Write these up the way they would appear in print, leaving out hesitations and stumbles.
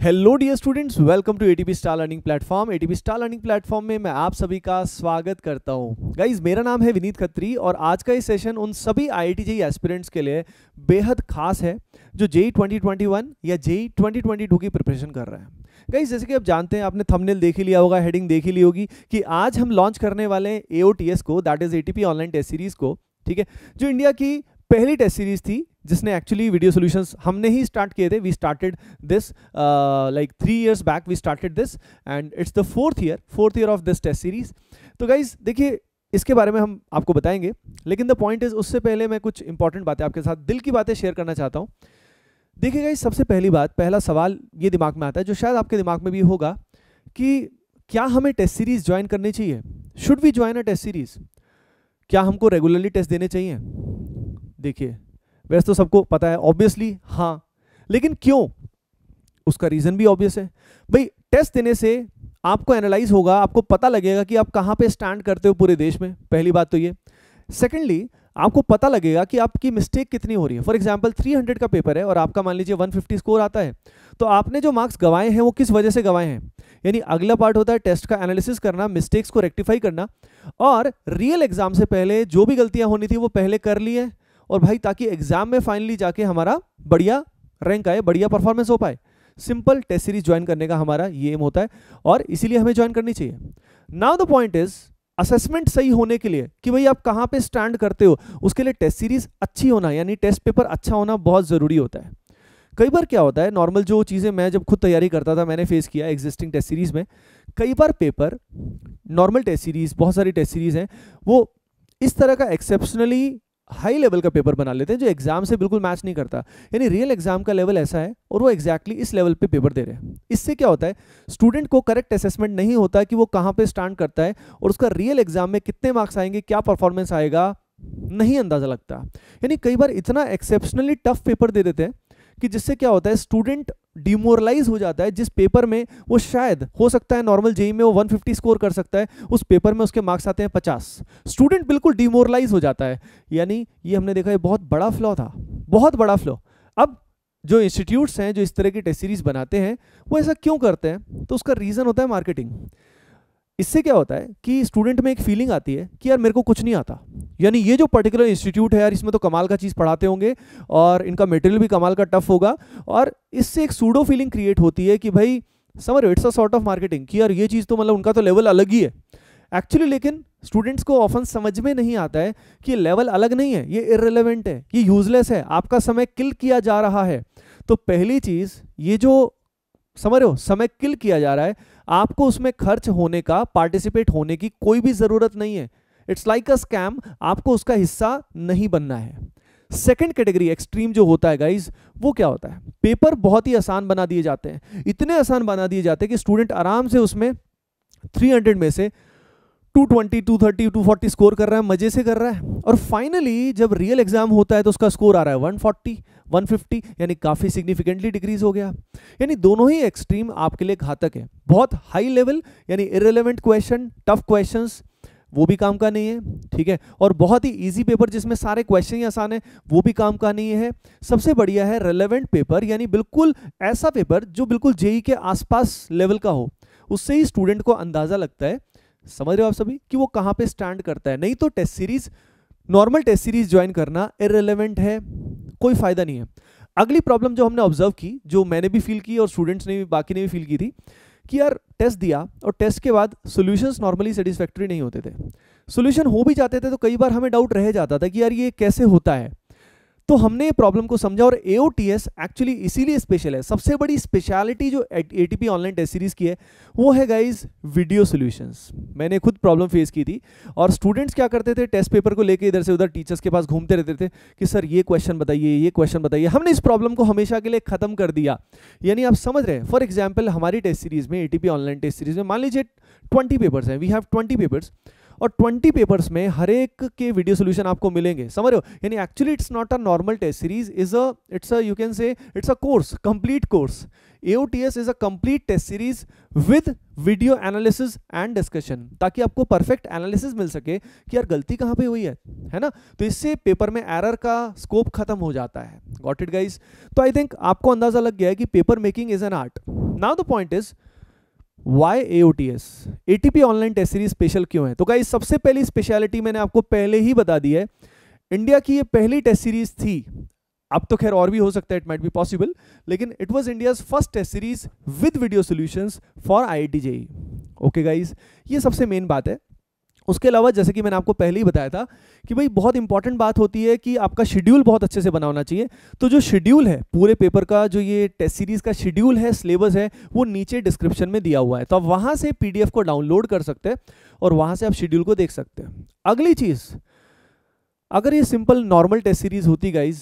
Hello dear students, welcome to ATP star learning platform. ATP star learning platform में मैं आप सभी का स्वागत करता हूं। गाइज, मेरा नाम है विनीत खत्री और आज का ये सेशन उन सभी आईआईटी जेईई एस्पिरेंट्स के लिए बेहद खास है जो जेईई 2021 या जेईई 2022 की प्रिपरेशन कर रहे हैं। गाइज, जैसे कि आप जानते हैं, आपने थंबनेल देख ही लिया होगा, हेडिंग देख ही ली होगी कि आज हम लॉन्च करने वाले हैं एओटीएस को, that is ATP online test series को। ठीक है, जो इंडिया की पहली टेस्ट सीरीज थी जिसने एक्चुअली वीडियो सॉल्यूशंस हमने ही स्टार्ट किए थे। We started this like 3 years back we started this and it's the fourth year of this test series. तो गाइज देखिए, इसके बारे में हम आपको बताएंगे, लेकिन द पॉइंट इज उससे पहले मैं कुछ इंपॉर्टेंट बातें आपके साथ, दिल की बातें शेयर करना चाहता हूँ। देखिए गाइज, सबसे पहली बात, पहला सवाल ये दिमाग में आता है जो शायद आपके दिमाग में भी होगा कि क्या हमें टेस्ट सीरीज ज्वाइन करनी चाहिए? Should we join a test series? क्या हमको रेगुलरली टेस्ट देने चाहिए? देखिए, वैसे तो सबको पता है ऑब्वियसली हाँ, लेकिन क्यों? उसका रीजन भी ऑब्वियस है। भाई, टेस्ट देने से आपको एनालाइज होगा, आपको पता लगेगा कि आप कहां पे स्टैंड करते हो पूरे देश में। पहली बात तो ये। सेकेंडली, आपको पता लगेगा कि आपकी मिस्टेक कितनी हो रही है। फॉर एग्जांपल 300 का पेपर है और आपका मान लीजिए 150 स्कोर आता है, तो आपने जो मार्क्स गंवाए हैं वो किस वजह से गंवाए हैं। यानी अगला पार्ट होता है टेस्ट का एनालिसिस करना, मिस्टेक्स को रेक्टिफाई करना, और रियल एग्जाम से पहले जो भी गलतियां होनी थी वो पहले कर ली है। और भाई, ताकि एग्जाम में फाइनली जाके हमारा बढ़िया रैंक आए, बढ़िया परफॉर्मेंस हो पाए। सिंपल, टेस्ट सीरीज ज्वाइन करने का हमारा ये एम होता है और इसीलिए हमें ज्वाइन करनी चाहिए। Now the point is, assessment सही होने के लिए कि भाई आप कहां पे स्टैंड करते हो, उसके लिए टेस्ट सीरीज अच्छी होना, यानी टेस्ट पेपर अच्छा होना बहुत जरूरी होता है। कई बार क्या होता है, नॉर्मल जो चीजें मैं जब खुद तैयारी करता था, मैंने फेस किया एग्जिस्टिंग टेस्ट सीरीज में, कई बार पेपर, नॉर्मल टेस्ट सीरीज, बहुत सारी टेस्ट सीरीज हैं, वो इस तरह का एक्सेप्शनली हाई लेवल का पेपर बना लेते हैं जो एग्जाम से बिल्कुल मैच नहीं करता। यानी रियल एग्जाम का लेवल ऐसा है और वो एग्जैक्टली इस लेवल पे पेपर दे रहे हैं। इससे क्या होता है, स्टूडेंट को करेक्ट असेसमेंट नहीं होता कि वो कहाँ पे स्टैंड करता है और उसका रियल एग्जाम में कितने मार्क्स आएंगे, क्या परफॉर्मेंस आएगा, नहीं अंदाजा लगता। यानी कई बार इतना एक्सेप्शनली टफ पेपर दे देते हैं कि जिससे क्या होता है, स्टूडेंट डिमोरलाइज हो जाता है। जिस पेपर में वो शायद हो सकता है नॉर्मल जेईई में वो 150 स्कोर कर सकता है, उस पेपर में उसके मार्क्स आते हैं 50। स्टूडेंट बिल्कुल डिमोरलाइज हो जाता है। यानी ये हमने देखा, ये बहुत बड़ा फ्लॉ था, बहुत बड़ा फ्लॉ। अब जो इंस्टीट्यूट्स हैं जो इस तरह की टेस्ट सीरीज बनाते हैं, वो ऐसा क्यों करते हैं? तो उसका रीजन होता है मार्केटिंग। इससे क्या होता है कि स्टूडेंट में एक फीलिंग आती है कि यार मेरे को कुछ नहीं आता, यानी ये जो पर्टिकुलर इंस्टीट्यूट है यार, इसमें तो कमाल का चीज़ पढ़ाते होंगे और इनका मटेरियल भी कमाल का टफ होगा, और इससे एक सूडो फीलिंग क्रिएट होती है कि भाई समझ रहे, it's a sort of marketing कि यार ये चीज़ तो मतलब उनका तो लेवल अलग ही है एक्चुअली। लेकिन स्टूडेंट्स को ऑफन समझ में नहीं आता है कि ये लेवल अलग नहीं है, ये इररिलेवेंट है, ये यूजलेस है, आपका समय किल किया जा रहा है। तो पहली चीज़, ये जो समझ रहे हो समय किल किया जा रहा है, आपको उसमें खर्च होने का, पार्टिसिपेट होने की कोई भी जरूरत नहीं है। इट्स लाइक अ स्कैम, आपको उसका हिस्सा नहीं बनना है। सेकंड कैटेगरी एक्सट्रीम जो होता है गाइज, वो क्या होता है, पेपर बहुत ही आसान बना दिए जाते हैं, इतने आसान बना दिए जाते हैं कि स्टूडेंट आराम से उसमें 300 में से 220, 230, 240 स्कोर कर रहा है, मजे से कर रहा है, और फाइनली जब रियल एग्जाम होता है तो उसका स्कोर आ रहा है 140, 150, यानी काफी सिग्निफिकेंटली डिक्रीज हो गया। यानी दोनों ही एक्सट्रीम आपके लिए घातक है। बहुत हाई लेवल यानी इररिलेवेंट क्वेश्चन, टफ क्वेश्चंस, वो भी काम का नहीं है, ठीक है, और बहुत ही इजी पेपर जिसमें सारे क्वेश्चन ही आसान है, वो भी काम का नहीं है। सबसे बढ़िया है रेलेवेंट पेपर, यानी बिल्कुल ऐसा पेपर जो बिल्कुल जेईई के आसपास लेवल का हो, उससे ही स्टूडेंट को अंदाजा लगता है, समझ रहे हो आप सभी, कि वो कहां पे स्टैंड करता है। नहीं तो test series, normal test series join करना इररिलेवेंट है, कोई फायदा नहीं है। अगली प्रॉब्लम जो हमने ऑब्जर्व की, जो मैंने भी फील की और स्टूडेंट्स ने भी, बाकी ने भी फील की थी, कि यार टेस्ट दिया और टेस्ट के बाद सॉल्यूशंस नॉर्मली सेटिस्फैक्टरी नहीं होते थे। सॉल्यूशन हो भी जाते थे तो कई बार हमें डाउट रह जाता था कि यार ये कैसे होता है। तो हमने ये प्रॉब्लम को समझा और एओटीएस एक्चुअली इसीलिए स्पेशल है। सबसे बड़ी स्पेशलिटी जो एटीपी ऑनलाइन टेस्ट सीरीज की है वो है गाइज वीडियो सॉल्यूशंस। मैंने खुद प्रॉब्लम फेस की थी और स्टूडेंट्स क्या करते थे, टेस्ट पेपर को लेके इधर से उधर टीचर्स के पास घूमते रहते थे कि सर ये क्वेश्चन बताइए, ये क्वेश्चन बताइए। हमने इस प्रॉब्लम को हमेशा के लिए खत्म कर दिया। यानी आप समझ रहे हैं, फॉर एग्जाम्पल हमारी टेस्ट सीरीज में, एटीपी ऑनलाइन टेस्ट सीरीज में मान लीजिए 20 पेपर्स हैं, वी हैव 20 पेपर्स, और 20 पेपर्स में हर एक के वीडियो सॉल्यूशन आपको मिलेंगे, समझ रहे हो। यानी actually it's not a normal test series, it's a you can say it's a course, complete course. AOTS is a complete test series with video analysis and discussion, ताकि आपको परफेक्ट एनालिसिस मिल सके कि यार गलती कहाँ पे हुई है ना। तो इससे पेपर में एरर का स्कोप खत्म हो जाता है। Got it guys? तो आई थिंक आपको अंदाजा लग गया है कि paper making is an art, now the point is why AOTS, ATP online test series special क्यों है? तो गाइस सबसे पहली स्पेशलिटी मैंने आपको पहले ही बता दी है, इंडिया की ये पहली टेस्ट सीरीज थी। अब तो खैर और भी हो सकता है, इट माइट बी पॉसिबल, लेकिन it was India's first test series with video solutions for IIT JEE। Okay guys, ये सबसे मेन बात है। उसके अलावा जैसे कि मैंने आपको पहले ही बताया था कि भाई बहुत इंपॉर्टेंट बात होती है कि आपका शेड्यूल बहुत अच्छे से बना होना चाहिए। तो जो शेड्यूल है पूरे पेपर का, जो ये टेस्ट सीरीज का शेड्यूल है, सिलेबस है, वो नीचे डिस्क्रिप्शन में दिया हुआ है, तो आप वहां से PDF को डाउनलोड कर सकते हैं और वहां से आप शेड्यूल को देख सकते हैं। अगली चीज, अगर ये सिंपल नॉर्मल टेस्ट सीरीज होती guys,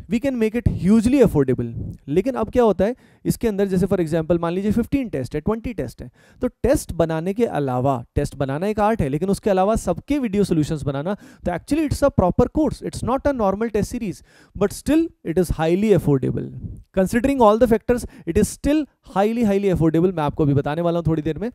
we can make it hugely affordable. लेकिन अब क्या होता है, इसके अंदर जैसे फॉर एग्जांपल मान लीजिए 15 टेस्ट है, 20 टेस्ट है, तो टेस्ट बनाने के अलावा, टेस्ट बनाना एक आर्ट है, लेकिन उसके अलावा सबके वीडियो सॉल्यूशंस बनाना, तो actually it's a proper course, it's not a normal test series, but still it is highly affordable. Considering all the factors, it is still highly affordable. मैं आपको अभी बताने वाला हूँ थोड़ी देर में।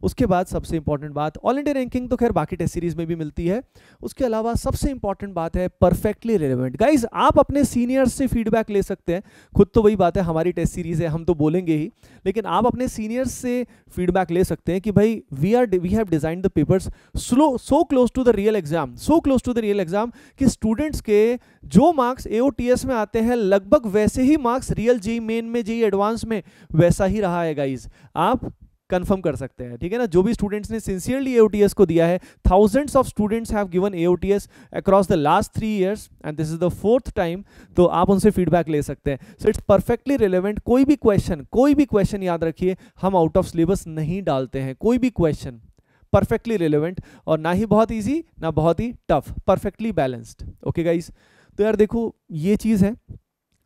उसके बाद सबसे इंपॉर्टेंट बात, ऑल इंडिया रैंकिंग तो खैर बाकी टेस्ट सीरीज में भी मिलती है। उसके अलावा सबसे इंपॉर्टेंट बात है परफेक्टली रिलेवेंट। गाइज आप अपने सीनियर्स से फीडबैक ले सकते हैं, खुद तो वही बात है, हमारी टेस्ट सीरीज है, हम तो बोलेंगे ही, लेकिन आप अपने सीनियर्स से फीडबैक ले सकते हैं कि भाई we have designed the papers so close to the real exam, so close to the real exam कि स्टूडेंट्स के जो मार्क्स AOTS में आते हैं लगभग वैसे ही मार्क्स रियल JEE मेन में, JEE एडवांस में वैसा ही रहा है। गाइज आप कंफर्म कर सकते हैं, ठीक है ना। जो भी स्टूडेंट्स ने सिंसियरली AOTS को दिया है, thousands of students have given AOTS across the last 3 years and this is the 4th time, तो आप उनसे फीडबैक ले सकते हैं। So it's perfectly relevant. कोई भी क्वेश्चन याद रखिए, हम आउट ऑफ सिलेबस नहीं डालते हैं, कोई भी क्वेश्चन परफेक्टली रिलेवेंट, और ना ही बहुत ईजी ना बहुत ही tough, perfectly balanced. Okay guys, तो यार देखो ये चीज़ है,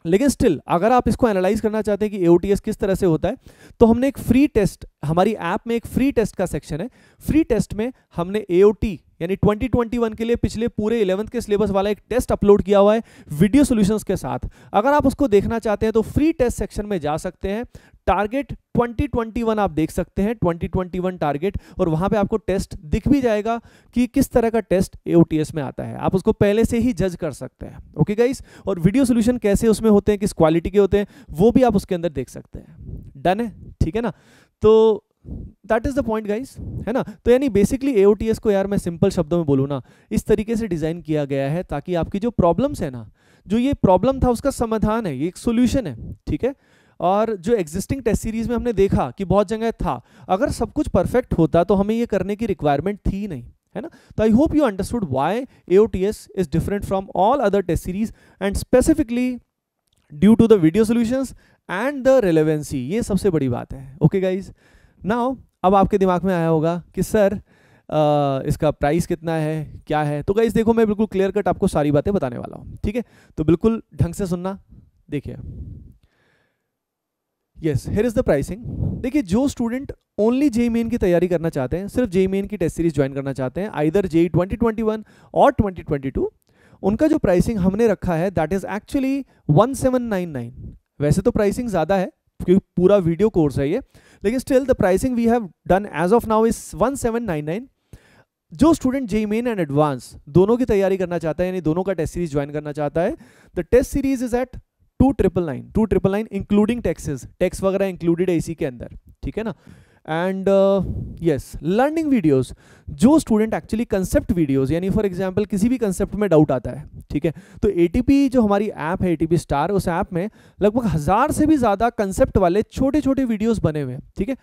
लेकिन स्टिल अगर आप इसको एनालाइज करना चाहते हैं कि AOTS किस तरह से होता है, तो हमने एक फ्री टेस्ट, हमारी ऐप में एक फ्री टेस्ट का सेक्शन है। फ्री टेस्ट में हमने AOT यानी 2021 के लिए पिछले पूरे 11th के सिलेबस वाला एक टेस्ट अपलोड किया हुआ है वीडियो सॉल्यूशंस के साथ। अगर आप उसको देखना चाहते हैं तो फ्री टेस्ट सेक्शन में जा सकते हैं, टारगेट 2021 आप देख सकते हैं, 2021 टारगेट, और वहां पे आपको टेस्ट दिख भी जाएगा कि किस तरह का टेस्ट AOTS में आता है, आप उसको पहले से ही जज कर सकते हैं। ओके गाइस, और वीडियो सॉल्यूशन कैसे उसमें होते हैं, किस क्वालिटी के होते हैं, वो भी आप उसके अंदर देख सकते हैं। डन है, ठीक है ना। तो that is the point guys, है ना। तो यानी बेसिकली AOTS को यार मैं सिंपल शब्दों में बोलूँ ना, इस तरीके से डिजाइन किया गया है ताकि आपकी जो प्रॉब्लम्स है ना, जो ये प्रॉब्लम था उसका समाधान है, ये एक सोल्यूशन है, ठीक है। और जो एग्जिस्टिंग टेस्ट सीरीज में हमने देखा कि बहुत जगह था, अगर सब कुछ परफेक्ट होता तो हमें ये करने की रिक्वायरमेंट थी नहीं, है ना। तो I hope you understood why AOTS is different from all other test series and specifically due to the video solutions and the relevancy, ये सबसे बड़ी बात है। ओके गाइज, नाउ अब आपके दिमाग में आया होगा कि सर इसका प्राइस कितना है, क्या है। तो गाइज देखो, मैं बिल्कुल क्लियर कट आपको सारी बातें बताने वाला हूँ, ठीक है। तो बिल्कुल ढंग से सुनना। देखिए, yes, here is the pricing. देखिए, जो स्टूडेंट ओनली JEE मेन की तैयारी करना चाहते हैं, सिर्फ JEE मेन की टेस्ट सीरीज ज्वाइन करना चाहते हैं, आइदर JEE 2021 और 2022, उनका जो प्राइसिंग हमने रखा है दैट इज एक्चुअली 1799। वैसे तो प्राइसिंग ज्यादा है क्योंकि पूरा वीडियो कोर्स है ये, लेकिन still the pricing we have done as of now is 1799। जो student JEE main and advance दोनों की तैयारी करना चाहता है, यानी दोनों का टेस्ट सीरीज ज्वाइन करना चाहता है, the test series is at 2999 including taxes, tax वगैरह इंक्लूडेड है इसी के अंदर, ठीक है ना। एंड यस, लर्निंग वीडियोस, जो स्टूडेंट एक्चुअली कंसेप्ट वीडियोस, यानी फॉर एग्जांपल किसी भी कंसेप्ट में डाउट आता है, ठीक है, तो ATP जो हमारी ऐप है ATP स्टार, उस ऐप में लगभग 1000 से भी ज्यादा कंसेप्ट वाले छोटे छोटे वीडियोस बने हुए हैं, ठीक है।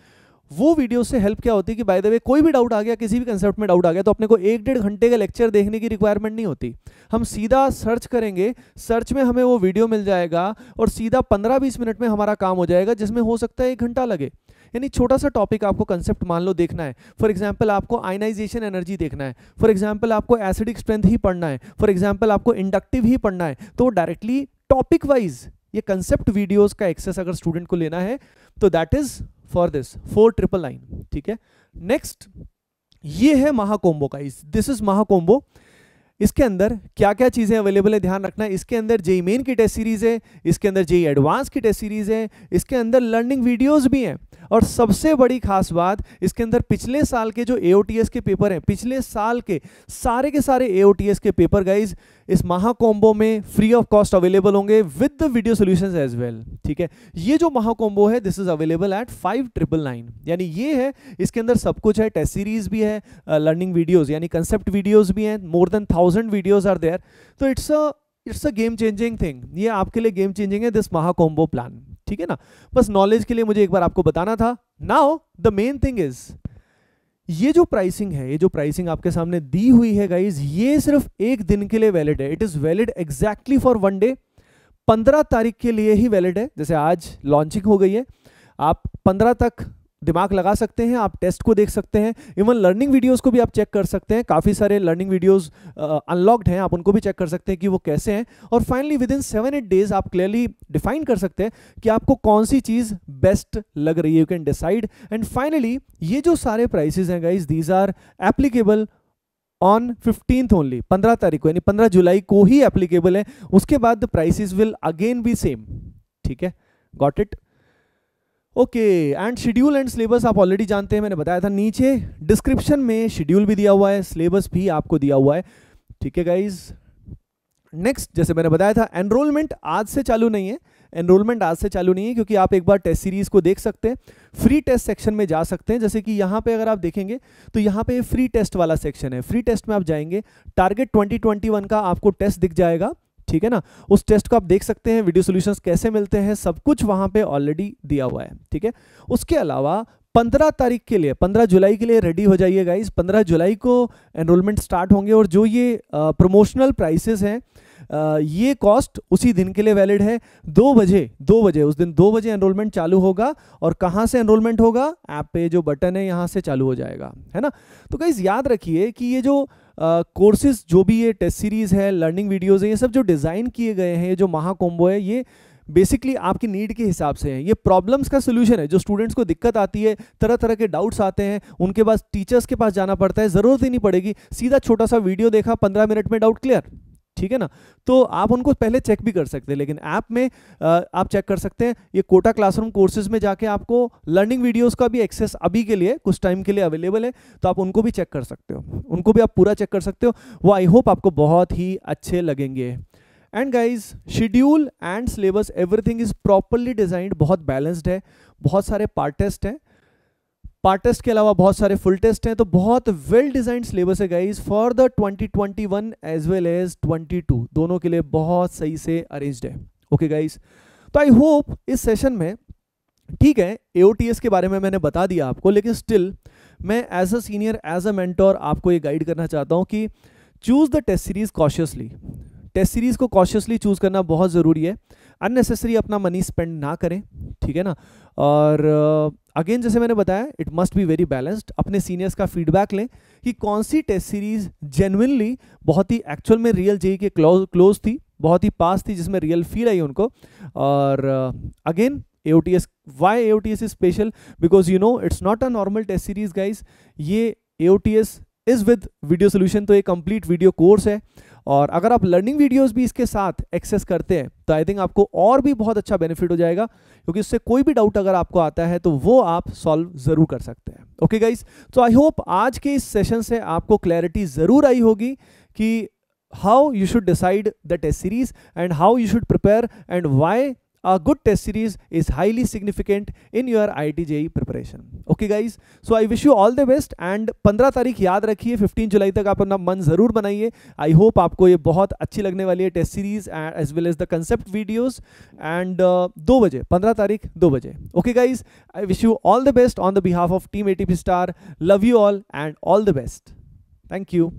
वो वीडियो से हेल्प क्या होती है कि बाय द वे कोई भी डाउट आ गया, किसी भी कंसेप्ट में डाउट आ गया, तो अपने को 1-1.5 घंटे का लेक्चर देखने की रिक्वायरमेंट नहीं होती। हम सीधा सर्च करेंगे, सर्च में हमें वो वीडियो मिल जाएगा और सीधा 15-20 मिनट में हमारा काम हो जाएगा, जिसमें हो सकता है 1 घंटा लगे। यानी छोटा सा टॉपिक आपको कंसेप्ट मान लो देखना है, फॉर एग्जांपल आपको आयनाइजेशन एनर्जी देखना है, फॉर एग्जांपल आपको एसिडिक स्ट्रेंथ ही पढ़ना है, फॉर एग्जांपल आपको इंडक्टिव ही पढ़ना है, तो डायरेक्टली टॉपिक वाइज ये कंसेप्ट वीडियोस का एक्सेस अगर स्टूडेंट को लेना है तो दैट इज फॉर दिस 4999, ठीक है। नेक्स्ट, ये है महाकोम्बो का, दिस इज महाकोम्बो। इसके अंदर क्या क्या चीजें अवेलेबल है ध्यान रखना है। इसके अंदर JEE मेन की टेस्ट सीरीज है, इसके अंदर JEE एडवांस की टेस्ट सीरीज है, इसके अंदर लर्निंग वीडियोस भी हैं, और सबसे बड़ी खास बात, इसके अंदर पिछले साल के जो AOTS के पेपर हैं, पिछले साल के सारे AOTS के पेपर गाइज इस महा कॉम्बो में फ्री ऑफ कॉस्ट अवेलेबल होंगे with the video solutions as well. ठीक है, ये जो महा कॉम्बो है दिस इज अवेलेबल एट 5999, यानी ये है, इसके अंदर सब कुछ है, टेस्ट सीरीज भी है, लर्निंग वीडियोस यानी कंसेप्ट वीडियोस भी हैं, more than 1000 videos are there. तो it's a game changing thing, ये आपके लिए गेम चेंजिंग है दिस महा कॉम्बो प्लान। ठीक है ना, बस नॉलेज के लिए मुझे एक बार आपको बताना था। Now the main thing is, ये जो प्राइसिंग है, ये जो प्राइसिंग आपके सामने दी हुई है गाइज, ये सिर्फ एक दिन के लिए वैलिड है। It is valid exactly for 1 day, 15 तारीख के लिए ही वैलिड है। जैसे आज लॉन्चिंग हो गई है, आप 15 तक दिमाग लगा सकते हैं, आप टेस्ट को देख सकते हैं, इवन लर्निंग वीडियोस को भी आप चेक कर सकते हैं। काफ़ी सारे लर्निंग वीडियोस अनलॉक्ड हैं, आप उनको भी चेक कर सकते हैं कि वो कैसे हैं। और फाइनली विद इन 7-8 डेज आप क्लियरली डिफाइन कर सकते हैं कि आपको कौन सी चीज़ बेस्ट लग रही है, you can decide. And finally ये जो सारे प्राइसेस हैं guys, these are applicable on 15th only, 15 तारीख को, यानी 15 जुलाई को ही एप्लीकेबल है। उसके बाद the prices will again B same. ठीक है, got it? Okay, and schedule and syllabus आप ऑलरेडी जानते हैं, मैंने बताया था। नीचे डिस्क्रिप्शन में शेड्यूल भी दिया हुआ है, सिलेबस भी आपको दिया हुआ है। ठीक है गाइज, नेक्स्ट, जैसे मैंने बताया था, एनरोलमेंट आज से चालू नहीं है। एनरोलमेंट आज से चालू नहीं है क्योंकि आप एक बार टेस्ट सीरीज को देख सकते हैं, फ्री टेस्ट सेक्शन में जा सकते हैं। जैसे कि यहाँ पे अगर आप देखेंगे तो यहाँ पे फ्री टेस्ट वाला सेक्शन है। फ्री टेस्ट में आप जाएंगे, टारगेट 2021 का आपको टेस्ट दिख जाएगा। ठीक है ना, उस टेस्ट को आप देख सकते हैं, वीडियो सॉल्यूशंस कैसे मिलते हैं, सब कुछ वहां पे ऑलरेडी दिया हुआ है। ठीक है, उसके अलावा 15 तारीख के लिए, 15 जुलाई के लिए रेडी हो जाइए गाइस। 15 जुलाई को एनरोलमेंट स्टार्ट होंगे और जो ये प्रमोशनल प्राइसेस हैं, ये कॉस्ट उसी दिन के लिए वैलिड है। 2 बजे उस दिन 2 बजे एनरोलमेंट चालू होगा। और कहाँ से एनरोलमेंट होगा? ऐप पे जो बटन है यहाँ से चालू हो जाएगा, है ना। तो गाइस याद रखिए कि ये जो कोर्सेज, जो भी ये टेस्ट सीरीज है, लर्निंग वीडियोज है, ये सब जो डिज़ाइन किए गए हैं, ये जो महा कॉम्बो है, ये बेसिकली आपकी नीड के हिसाब से है। ये प्रॉब्लम्स का सोल्यूशन है। जो स्टूडेंट्स को दिक्कत आती है, तरह तरह के डाउट्स आते हैं, उनके पास टीचर्स के पास जाना पड़ता है, ज़रूरत ही नहीं पड़ेगी, सीधा छोटा सा वीडियो देखा, 15 मिनट में डाउट क्लियर। ठीक है ना, तो आप उनको पहले चेक भी कर सकते हैं, लेकिन ऐप में आप चेक कर सकते हैं। ये कोटा क्लासरूम कोर्सेज में जाके आपको लर्निंग वीडियोस का भी एक्सेस अभी के लिए कुछ टाइम के लिए अवेलेबल है, तो आप उनको भी चेक कर सकते हो, उनको भी आप पूरा चेक कर सकते हो। वो आई होप आपको बहुत ही अच्छे लगेंगे। And guys, schedule and syllabus everything is properly designed, बहुत बैलेंस्ड है। बहुत सारे पार्ट टेस्ट हैं, पार्ट टेस्ट के अलावा बहुत सारे फुल टेस्ट हैं, तो बहुत वेल डिजाइंड सिलेबस है guys for the 2021 as well as 22, दोनों के लिए बहुत सही से अरेंज्ड है। ओके गाइज, तो आई होप इस सेशन में, ठीक है, AOTS के बारे में मैंने बता दिया आपको, लेकिन स्टिल मैं as a senior, as a mentor आपको ये गाइड करना चाहता हूँ कि choose the test series cautiously. Test series को कॉशियसली चूज करना बहुत ज़रूरी है। अननेसेसरी अपना मनी स्पेंड ना करें, ठीक है ना। और अगेन जैसे मैंने बताया, it must be very balanced. अपने सीनियर्स का फीडबैक लें कि कौन सी टेस्ट सीरीज जेन्युइनली बहुत ही एक्चुअल में रियल जेईई के क्लोज थी, बहुत ही पास थी, जिसमें रियल फील आई उनको। और again AOTS, why AOTS is special? Because you know it's not a normal test series guys. ये AOTS is with video solution, तो एक कंप्लीट वीडियो कोर्स है। और अगर आप लर्निंग वीडियोस भी इसके साथ एक्सेस करते हैं तो आई थिंक आपको और भी बहुत अच्छा बेनिफिट हो जाएगा, क्योंकि इससे कोई भी डाउट अगर आपको आता है तो वो आप सॉल्व जरूर कर सकते हैं। ओके गाइस, तो आई होप आज के इस सेशन से आपको क्लैरिटी जरूर आई होगी कि how you should decide the test series and how you should prepare and why a good test series is highly significant in your IIT JEE preparation. Okay guys, so I wish you all the best and 15 तारीख याद रखिए, 15 जुलाई तक आप अपना मन जरूर बनाइए। I hope आपको ये बहुत अच्छी लगने वाली है test series as well as the concept videos. And 2 बजे, 15 तारीख 2 बजे। Okay guys, I wish you all the best on the behalf of team ATP star. Love you all and all the best. Thank you.